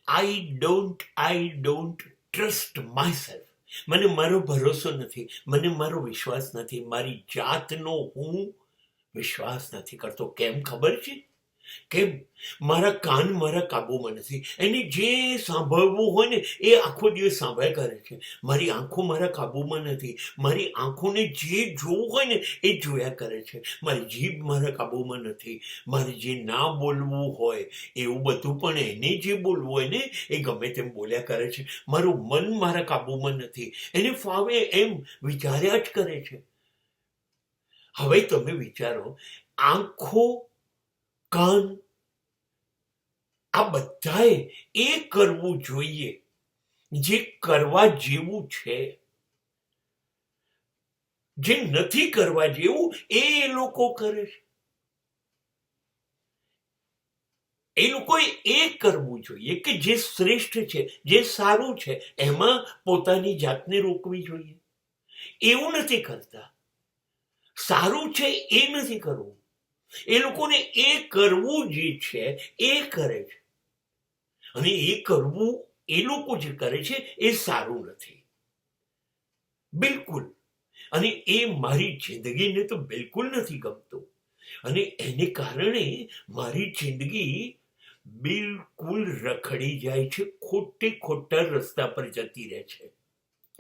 I don't trust my self. મને મારો ભરોસો નથી, મને મારો વિશ્વાસ નથી, મારી જાતનો હું વિશ્વાસ નથી કરતો. કેમ ખબર છે? કેમ? મારા કાન મારા કાબુમાં નથી. એને જે સાંભળવું હોય ને એ આખો દિવસ સાંભળ્યા કરે છે. મારી આંખો મારા કાબુમાં નથી. મારી આંખોને જે જોવું હોય ને એ જોયા કરે છે. મારી જીભ મારા કાબુમાં નથી. મારે જે ના બોલવું હોય એવું બધું પણ એને જે બોલવું હોય ને એ ગમે તેમ બોલ્યા કરે છે. મારું મન મારા કાબુમાં નથી. એને ફાવે એમ વિચાર્યા જ કરે છે. હવે તમે વિચારો, આંખો, કાન, આ બધાએ એ કરવું જોઈએ જે કરવા જેવું છે. જે નથી કરવા જેવું એ લોકો કરે છે. એ લોકોએ એ કરવું જોઈએ કે જે શ્રેષ્ઠ છે, જે સારું છે, એમાં પોતાની જાતને રોકવી જોઈએ. એવું નથી કરતા. સારું છે એ નથી કરવું. એ લોકોને એ કરવું જે છે એ કરે છે. અને એ કરવું એ લોકો જે કરે છે એ સારું નથી, બિલકુલ. અને એ મારી જિંદગીને તો બિલકુલ નથી ગમતું. અને એને કારણે મારી જિંદગી બિલકુલ રખડી જાય છે, ખોટા રસ્તા પર જતી રહે છે.